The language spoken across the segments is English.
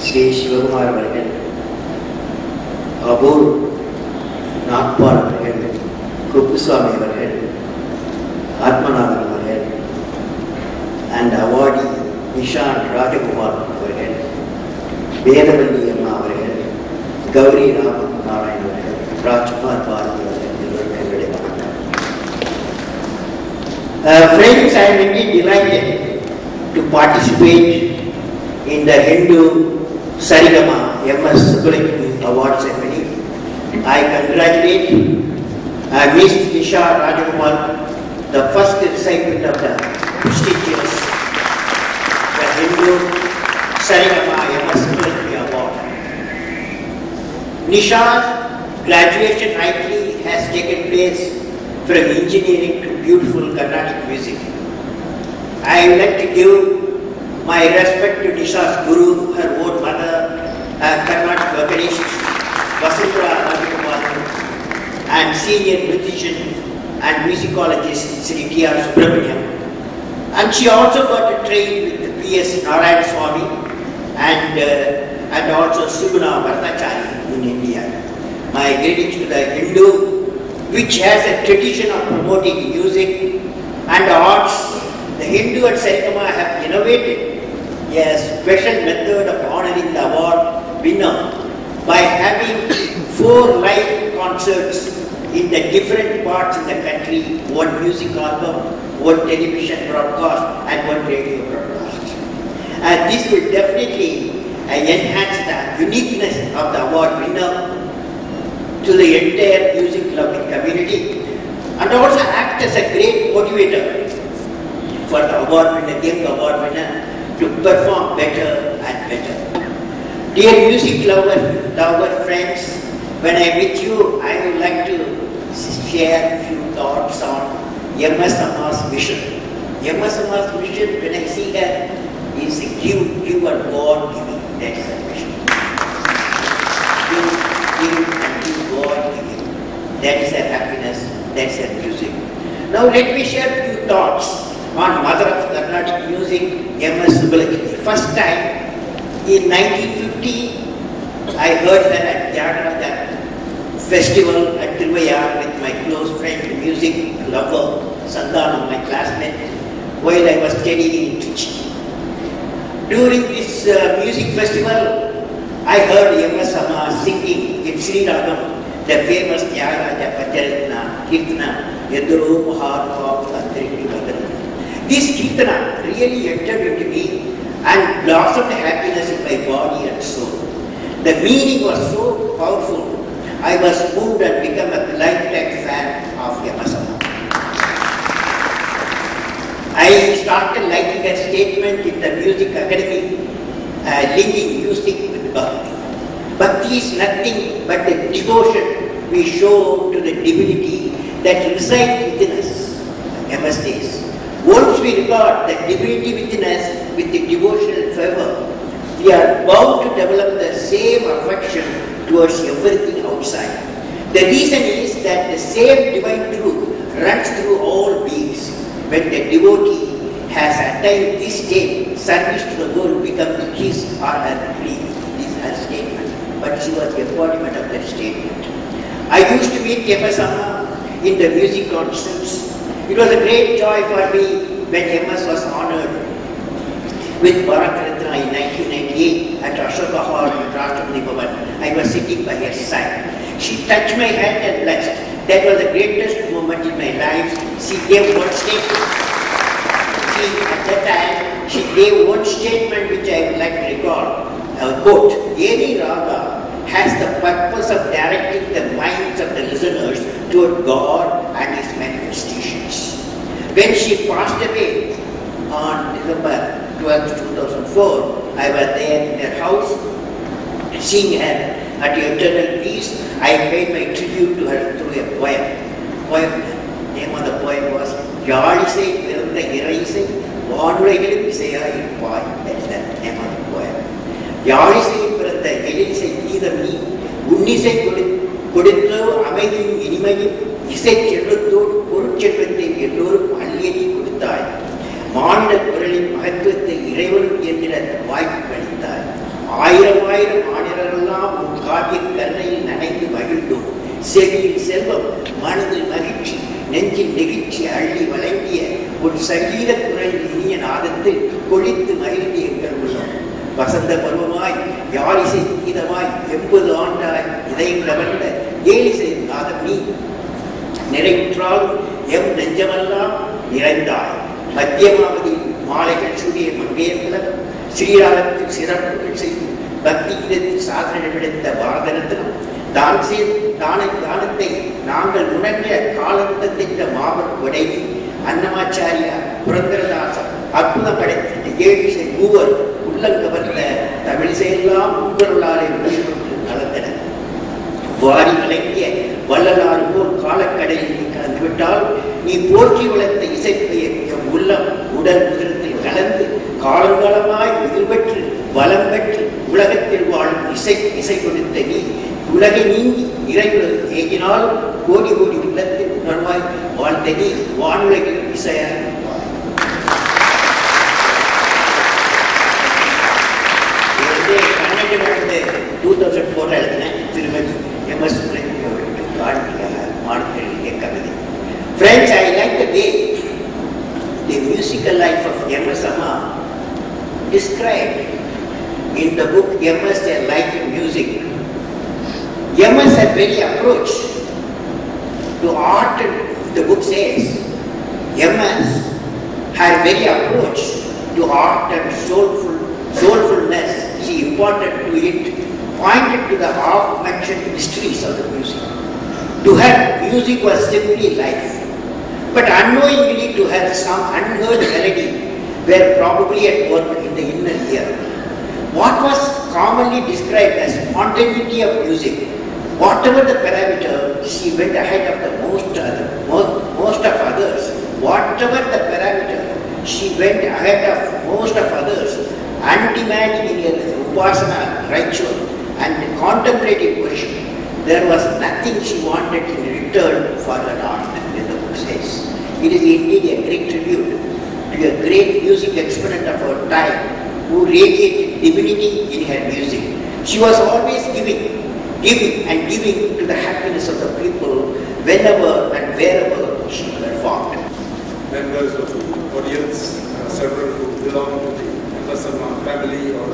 Sri Shivakumar அவர்கள், abdul Nagpal அவர்கள், குப்புசாமி அவர்கள், ஆத்மநாதன் அவர்கள், and awardee நிஷாந்த் ராஜகுமார் அவர்கள், வேதவல்லி அம்மா அவர்கள், கௌரி ராமநாராயண் அவர்கள், ராஜ்குமார் பாரதி அவர்கள், எங்களுடைய வணக்கம். Friends, I am indeed delighted to participate in the Hindu Saregama M.S. Subbulakshmi Award ceremony. I congratulate Miss Nisha Rajakumar, the first recipient of the prestigious Hindu Saregama M.S. Subbulakshmi Award. Nisha's graduation rightly has taken place from engineering to beautiful Carnatic music. I would like to give my respect to Nisha's guru, her own mother, Carnatic vocalist Vasundhara Rajakumar, and senior musician and musicologist Sri T.R. Subbulakshmi. And she also got to train with P.S. Narayan Swami and also Suguna Bhattacharya in India. My greetings to the Hindu, which has a tradition of promoting music and arts. The Hindu and Saregama have innovated a special method of honoring the award winner by having 4 live concerts in the different parts in the country, 1 music album, 1 television broadcast and 1 radio broadcast. And this will definitely enhance the uniqueness of the award winner to the entire music loving community and also act as a great motivator for the award winner, young award winner to perform better and better. Dear music lover friends, when I am with you, I would like to share a few thoughts on M.S. vision. M.S. vision, when I see her, is a give and God giving. That is her vision. Give and give God giving. That is her happiness. That is her music. Now let me share a few thoughts on mother of Carnatic music, M.S. Subbulakshmi. First time in 1950, I heard her at Jagannatha festival at Tiruvayar with my close friend, music lover, Sandhanam, my classmate, while I was studying in Trichy. During this music festival, I heard M.S. singing in Sri Ragam, the famous Jagaraja Pacharatna Kirtana, Yaduru Maharva Tantriki Bhadra. This Kirtana really entered into me and blossomed happiness in my body and soul. The meaning was so powerful, I was moved and became a lifetime fan of M.S. I started liking a statement in the music academy linking music with bhakti. Bhakti is nothing but the devotion we show to the divinity that resides within us. M.S. says, once we regard the divinity within us with the devotional fervor, we are bound to develop the same affection towards everything outside. The reason is that the same divine truth runs through all beings. When the devotee has attained this state, service to the world becomes his or her dream. This is her statement, but she was the embodiment of that statement. I used to meet M.S. in the music concerts. It was a great joy for me when M.S. was honored with Bharat Ratna in 1998 at Ashoka Hall in Rashtrapati Bhavan. I was sitting by her side. She touched my hand and blessed. That was the greatest moment in my life. She gave one statement. At that time, she gave one statement which I would like to recall. Quote, any raga has the purpose of directing the minds of the listeners toward God and His manifestations. When she passed away on December 12, 2004, I was there in her house, seeing her at eternal peace. I paid my tribute to her through a poem. Name of the poem was Yalisai Piranda Iraisai Vanulayilum Isaiya Irpai. That is the name of the poem. Yalisai Piranda Iraisai Idami Unnisai Kuditlu Amayum Inimayum Isai Chellathod Purchelvathai Ellorum Alliyadi Kudithai. மாநில குரலின் மகத்துவத்தை இறைவனுக்கு என்கிற வாய்ப்பு அளித்தார். 1000 காவிய கருணையில் நனைந்து மகிழ்ந்தோம். செவியில் செல்வம், மனதில் மகிழ்ச்சி, நெஞ்சில் நெகிழ்ச்சி அள்ளி வழங்கிய ஒரு சங்கீத குரலில் இனிய நாதத்தில் கொளித்து மகிழ்ந்து எங்கள் உள்ளோம். வசந்த பருவமாய் யாழிசை கீதமாய் 80 ஆண்டாய் இதயம் கவர்ந்த ஏழிசை நாதம் நீ நிறைவுற்றாலும் எம் நெஞ்சமெல்லாம் நிறைந்தாய். மத்தியமாவதி மாலைகள் சூடிய மங்கையர்களை ஸ்ரீராகத்தில் சிறப்புகள் செய்து பக்தி கீதத்தில் சாதனை விடுத்த பாரதரத்திலும் தானத்தை நாங்கள் உணர்ந்த காலத்திட்ட மாபெரும் உடைவி அன்னமாச்சாரியார், புரந்தரதாசர் அற்புதம் படைத்திட்ட ஏழிசை மூவர் உள்ளங்கவர்ந்த தமிழிசையெல்லாம் உங்களோடாலே உயிர்கொண்டு கலந்தன. வாரி வழங்கிய வள்ளலாறு போல் காலக்கடலில் கலந்துவிட்டால் நீ போற்றி வளர்த்த இசைப்பெயர் எம் உள்ளம் உடல் உதிரத்தில் கலந்து காலங்காலமாய் உயிர் பெற்று வளம் பெற்று உலகத்தில் வாழும் இசை கொடுத்த நீ உலகை நீங்கி இறையுலகு ஏகினாலும் கோடி கோடி உள்ளத்தில் உணர்வாய் வாழ்ந்த நீ வானுலகில் இசையாய். கன்னட 2004 எழுதினேன் திருமதி M.S. கவிதை. Friends, I like the way the musical life of M.S. described in the book M.S. A Life in Music. M.S. had very approach to art, and the book says M.S. had very approach to art and soulfulness she imparted to it, pointed to the half-mentioned mysteries of the music. To her, music was simply life, but unknowingly to her some unheard melody were probably at work in the inner ear. What was commonly described as spontaneity of music, whatever the parameter, she went ahead of the most of others. Whatever the parameter, she went ahead of most of others, undemanding in her upasana ritual and contemplative worship. There was nothing she wanted in return for her art, as the book says. It is indeed a great tribute to a great music exponent of our time who radiated divinity in her music. She was always giving to the happiness of the people whenever and wherever she performed. Members of the audience, several who belong to the M.S. family or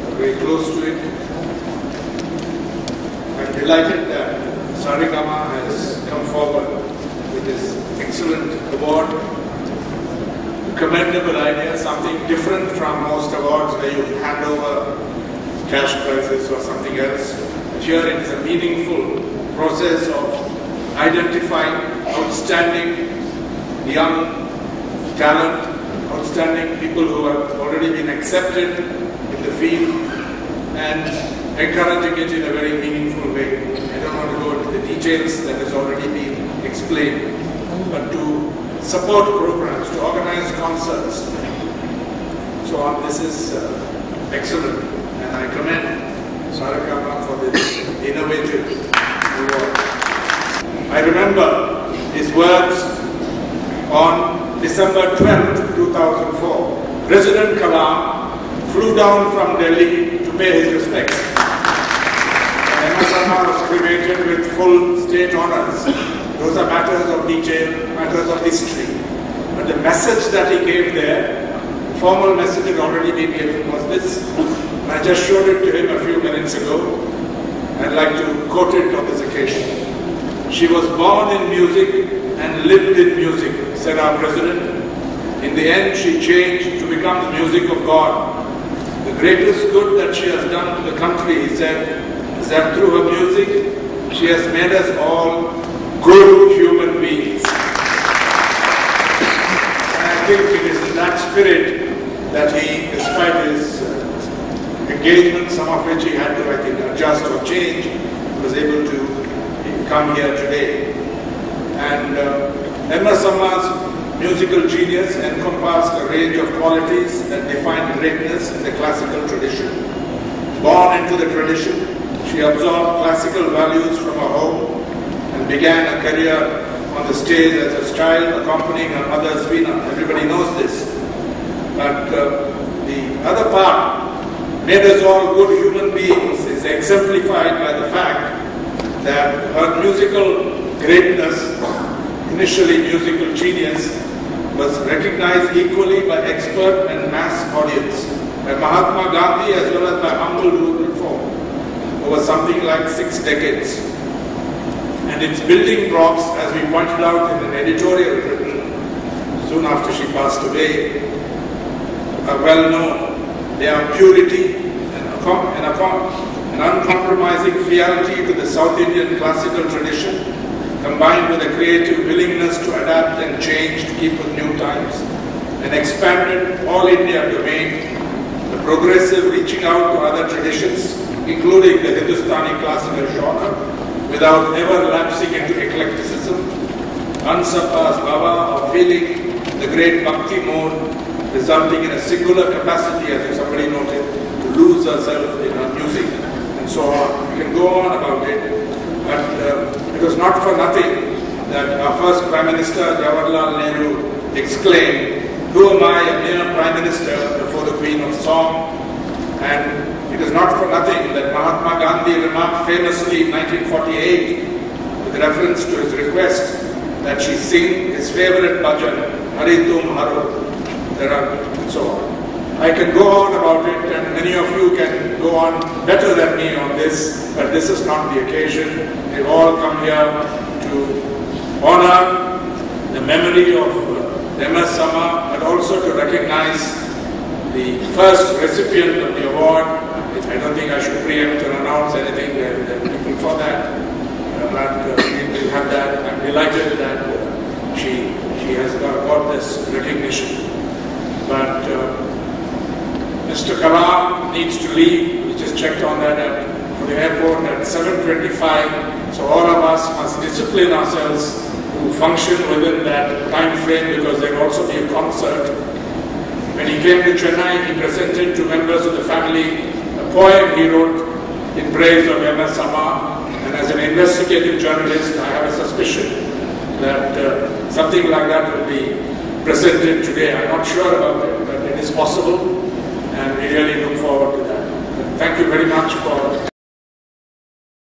are very close to it. I'm delighted that Saregama has come forward with this excellent award. A commendable idea, something different from most awards where you hand over cash prizes or something else. But here it is a meaningful process of identifying outstanding young talent, outstanding people who have already been accepted in the field and encouraging it in a very meaningful way. I don't want to go into the details that has already been explained, but to support programs, to organize concerts, so on. This is excellent, and I commend Saregama for this innovative award. I remember his words on December 12th, 2004. President Kalam flew down from Delhi to pay his respects. M.S. was cremated with full state honors. Those are matters of detail, matters of history. But the message that he gave there, formal message had already been given, was this. I just showed it to him a few minutes ago. I'd like to quote it on this occasion. She was born in music and lived in music, said our president. In the end, she changed to become the music of God. The greatest good that she has done to the country, he said, is that through her music, she has made us all good human beings. And I think it is in that spirit that he, despite his engagement, some of which he had to, I think, adjust or change, was able to come here today. And M.S. musical genius encompassed a range of qualities that define greatness in the classical tradition. Born into the tradition, she absorbed classical values from her home and began a career on the stage as a child accompanying her mother's veena. Everybody knows this. But the other part, made us all good human beings, is is exemplified by the fact that her musical greatness, initially musical genius, was recognized equally by expert and mass audience, by Mahatma Gandhi as well as by humble rural folk, over something like 6 decades. And its building blocks, as we pointed out in an editorial written soon after she passed away, are well known. They are purity and uncompromising fealty to the South Indian classical tradition, combined with a creative willingness to adapt and change to keep with new times, an expanded all-India domain, the progressive reaching out to other traditions, including the Hindustani classical genre, without ever lapsing into eclecticism, unsurpassed bhava of feeling the great bhakti mode, resulting in a singular capacity, as somebody noted, to lose herself in her music, and so on. We can go on about it, but it was not for nothing that our first Prime Minister, Jawaharlal Nehru, exclaimed, "Who am I, a mere Prime Minister, before the Queen of Song?" And it is not for nothing that Mahatma Gandhi remarked famously in 1948, with reference to his request, that she sing his favorite bhajan, Hari Tum Haro. And so on. I can go on about it, and many of you can go on better than me on this, but this is not the occasion. We've all come here to honor the memory of M.S. but also to recognize the first recipient of the award. I don't think I should preempt and announce anything. There are people for that, but we'll have that. I'm delighted that she has got this recognition. But Mr. Kalam needs to leave. We just checked on that for the airport at 7:25. So all of us must discipline ourselves to function within that time frame, because there will also be a concert. When he came to Chennai, he presented to members of the family a poem he wrote in praise of M.S. And as an investigative journalist, I have a suspicion that something like that will be presented today. I'm not sure about it, but it is possible, and we really look forward to that. But thank you very much for